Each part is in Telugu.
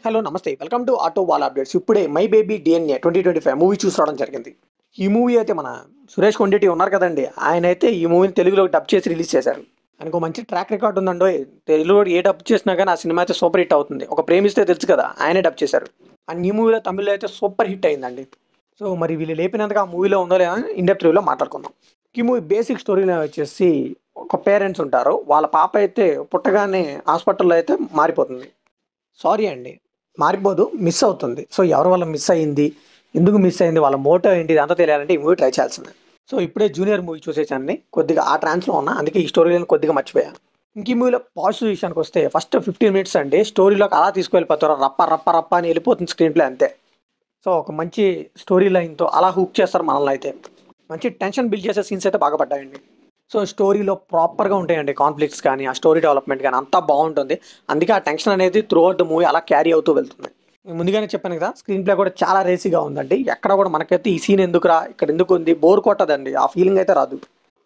హలో నమస్తే welcome to auto wall updates. ఇప్పుడే మై బేబీ డిఎన్ఏ 2025 మూవీ చూసి రావడం జరిగింది. ఈ మూవీ అయితే మన సురేష్ కొండేటి ఉన్నారు కదండి, ఆయన అయితే ఈ మూవీని తెలుగులో డబ్ చేసి రిలీజ్ చేశారు. ఆయనకు మంచి ట్రాక్ రికార్డ్ ఉందండో. తెలుగులో ఏ డబ్ చేసినా కానీ ఆ సినిమా అయితే సూపర్ హిట్ అవుతుంది. ఒక ప్రేమిస్తే తెలుసు కదా, ఆయనే డబ్ చేశారు. అండ్ ఈ మూవీలో తమిళ్లో అయితే సూపర్ హిట్ అయిందండి. సో మరి వీళ్ళు లేపినందుకు ఆ మూవీలో ఉందో లేదా ఇన్డెప్త్ రివ్యూలో మాట్లాడుకుందాం. ఈ మూవీ బేసిక్ స్టోరీలో వచ్చేసి ఒక పేరెంట్స్ ఉంటారు. వాళ్ళ పాప అయితే పుట్టగానే హాస్పిటల్లో అయితే మారిపోతుంది. సారీ అండి, మారిపోదు, మిస్ అవుతుంది. సో ఎవరి వల్ల మిస్ అయ్యింది, ఎందుకు మిస్ అయింది, వాళ్ళ మోటో ఏంటి, ఇదంతా తెలియాలంటే ఈ మూవీ ట్రై చేయాల్సిందే. సో ఇప్పుడే జూనియర్ మూవీ చూసేసాన్ని కొద్దిగా ఆ ట్రాన్స్లో ఉన్నా, అందుకే ఈ స్టోరీలను కొద్దిగా మర్చిపోయాను. ఇంక ఈ మూవీలో పాజిటివ్ విషయానికి వస్తే ఫస్ట్ 15 మినిట్స్ అండి స్టోరీలోకి అలా తీసుకువెళ్ళిపోతారు, రప్ప రప్ప రప్ప అని వెళ్ళిపోతుంది స్క్రీన్ ప్లే అంతే. సో ఒక మంచి స్టోరీ లైన్తో అలా హుక్ చేస్తారు మనల్ని. అయితే మంచి టెన్షన్ బిల్డ్ చేసే సీన్స్ అయితే బాగా పడ్డాయండి. సో స్టోరీలో ప్రాపర్గా ఉంటాయండి కాన్ఫ్లిక్ట్స్ కానీ, ఆ స్టోరీ డెవలప్మెంట్ కానీ అంతా బాగుంటుంది. అందుకే ఆ టెన్షన్ అనేది త్రూ అవుట్ ద మూవీ అలా క్యారీ అవుతూ వెళ్తుంది. నేను ముందుగానే చెప్పాను కదా, స్క్రీన్ ప్లే కూడా చాలా రేసీగా ఉందండి. ఎక్కడ కూడా మనకైతే ఈ సీన్ ఎందుకురా, ఇక్కడ ఎందుకు ఉంది, బోర్ కొట్టదండి, ఆ ఫీలింగ్ అయితే రాదు.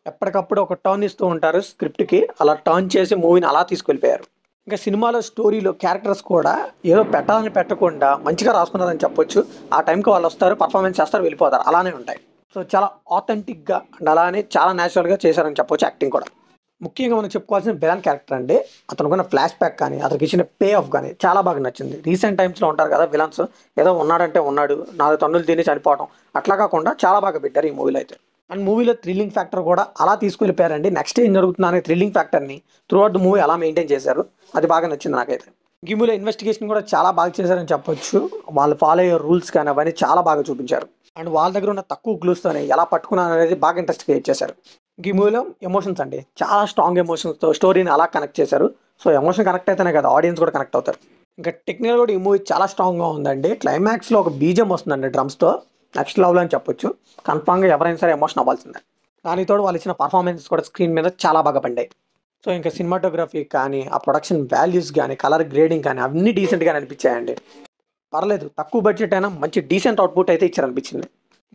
ఎప్పటికప్పుడు ఒక టర్న్ ఇస్తూ ఉంటారు స్క్రిప్ట్కి, అలా టర్న్ చేసి మూవీని అలా తీసుకెళ్ళిపోయారు. ఇంకా సినిమాలో స్టోరీలో క్యారెక్టర్స్ కూడా ఏదో పెట్టాలని పెట్టకుండా మంచిగా రాసుకున్నారని చెప్పొచ్చు. ఆ టైంకి వాళ్ళు వస్తారు, పర్ఫార్మెన్స్ చేస్తారు, వెళ్ళిపోతారు, అలానే ఉంటాయి. సో చాలా ఆథెంటిక్గా అండ్ అలానే చాలా న్యాచురల్గా చేశారని చెప్పొచ్చు. యాక్టింగ్ కూడా ముఖ్యంగా మనం చెప్పుకోవాల్సిన విలన్ క్యారెక్టర్ అండి. అతనుకున్న ఫ్లాష్ బ్యాక్ కానీ, అతనికి ఇచ్చిన పే ఆఫ్ కానీ చాలా బాగా నచ్చింది. రీసెంట్ టైమ్స్లో ఉంటారు కదా విలన్స్, ఏదో ఉన్నాడంటే ఉన్నాడు, 4 తన్నులు తిని చనిపోవడం, అట్లా కాకుండా చాలా బాగా పెట్టారు ఈ మూవీలో అయితే. అండ్ మూవీలో థ్రిల్లింగ్ ఫ్యాక్టర్ కూడా అలా తీసుకెళ్ళిపోయారండి. నెక్స్ట్ ఏం జరుగుతుందా అనే థ్రిల్లింగ్ ఫ్యాక్టర్ని త్రూ అవుట్ ద మూవీ అలా మెయింటైన్ చేశారు. అది బాగా నచ్చింది నాకైతే. ఈ మూవీలో ఇన్వెస్టిగేషన్ కూడా చాలా బాగా చేశారని చెప్పొచ్చు. వాళ్ళు ఫాలో అయ్యే రూల్స్ కానీ అవన్నీ చాలా బాగా చూపించారు. అండ్ వాళ్ళ దగ్గర ఉన్న తక్కువ క్లూస్తోనే ఎలా పట్టుకున్నారు అనేది బాగా ఇంట్రెస్ట్ క్రియేట్ చేశారు. ఈ మూవీలో ఎమోషన్స్ అండి, చాలా స్ట్రాంగ్ ఎమోషన్స్తో స్టోరీని అలా కనెక్ట్ చేశారు. సో ఎమోషన్ కనెక్ట్ అయితేనే కదా ఆడియన్స్ కూడా కనెక్ట్ అవుతారు. ఇంకా టెక్నికల్ కూడా ఈ మూవీ చాలా స్ట్రాంగ్గా ఉందండి. క్లైమాక్స్లో ఒక బీజం వస్తుందండి డ్రమ్స్తో, నెక్స్ట్ లెవెల్ అని చెప్పొచ్చు. కన్ఫామ్గా ఎవరైనా సరే ఎమోషన్ అవ్వాల్సిందే. దానితో వాళ్ళు ఇచ్చిన పర్ఫార్మెన్స్ కూడా స్క్రీన్ మీద చాలా బాగా పండాయి. సో ఇంకా సినిమాటోగ్రఫీ కానీ, ఆ ప్రొడక్షన్ వాల్యూస్ కానీ, కలర్ గ్రేడింగ్ కానీ అన్నీ డీసెంట్గా అనిపించాయండి. పర్లేదు, తక్కువ బడ్జెట్ అయినా మంచి డీసెంట్ అవుట్పుట్ అయితే ఇచ్చారనిపించింది.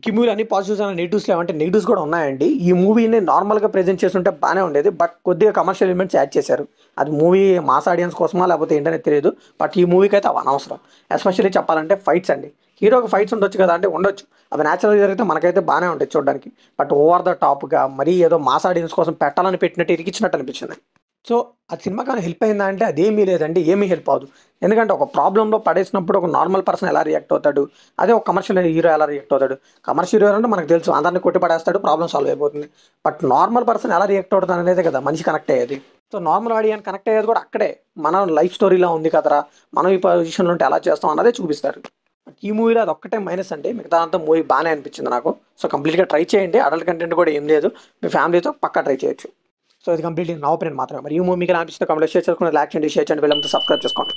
ఈ మూవీలో అన్ని పాజిటివ్స్ అయినా నెగిటివ్స్ లేవంటే నెగిటివ్స్ కూడా ఉన్నాయండి. ఈ మూవీని నార్మల్గా ప్రెజెంట్ చేస్తుంటే బాగానే ఉండేది, బట్ కొద్దిగా కమర్షియల్ ఎలిమెంట్స్ యాడ్ చేశారు. అది మూవీ మాస్ ఆడియన్స్ కోసమా లేకపోతే ఏంటనేది తెలియదు, బట్ ఈ మూవీకి అయితే అవి అనవసరం. ఎస్పెషల్లీ చెప్పాలంటే ఫైట్స్ అండి. హీరోకి ఫైట్స్ ఉండొచ్చు కదా అంటే ఉండొచ్చు, అవి న్యాచురల్గా జరిగితే మనకైతే బాగానే ఉంటాయి చూడడానికి. బట్ ఓవర్ ద టాప్గా మరీ ఏదో మాస్ ఆడియన్స్ కోసం పెట్టాలని పెట్టినట్టు ఇరికిచ్చినట్టు అనిపించింది. సో ఆ సినిమా కానీ హెల్ప్ అయిందా అంటే అదేమీ లేదండి, ఏమీ హెల్ప్ అవ్వదు. ఎందుకంటే ఒక ప్రాబ్లంలో పడేసినప్పుడు ఒక నార్మల్ పర్సన్ ఎలా రియాక్ట్ అవుతాడు, అదే ఒక కమర్షియల్ హీరో ఎలా రియాక్ట్ అవుతాడు. కమర్షియల్ హీరో అంటే మనకు తెలుసు, అందరిని కొట్టి పడేస్తాడు, ప్రాబ్లం సాల్వ్ అయిపోతుంది. బట్ నార్మల్ పర్సన్ ఎలా రియాక్ట్ అవుతుంది అనేది కదా మనిషి కనెక్ట్ అయ్యేది. సో నార్మల్ ఆడియన్స్ కనెక్ట్ అయ్యేది కూడా అక్కడే. మన లైఫ్ స్టోరీలా ఉంది కదరా, మనం ఈ పొజిషన్లో ఉంటే ఎలా చేస్తాం అన్నదే చూపిస్తారు. ఈ మూవీలో అది ఒక్కటే మైనస్ అంటే, మిగతా అంతా మూవీ బాగానే అనిపించింది నాకు. సో కంప్లీట్గా ట్రై చేయండి, అడల్ట్ కంటెంట్ కూడా ఏం లేదు, మీ ఫ్యామిలీతో పక్కా ట్రై చేయొచ్చు. సో ఇది కంప్లీట్లీ నా ఒపీనియన్ మాత్రమే. మరి ఈ మూవీ మీకు అనిపిస్తుంది కామెంట్లో షేర్ చేసుకుని, లైక్ చేయండి, షేర్ చేయండి, వీళ్ళంతా సబ్స్క్రైబ్ చేసుకోండి.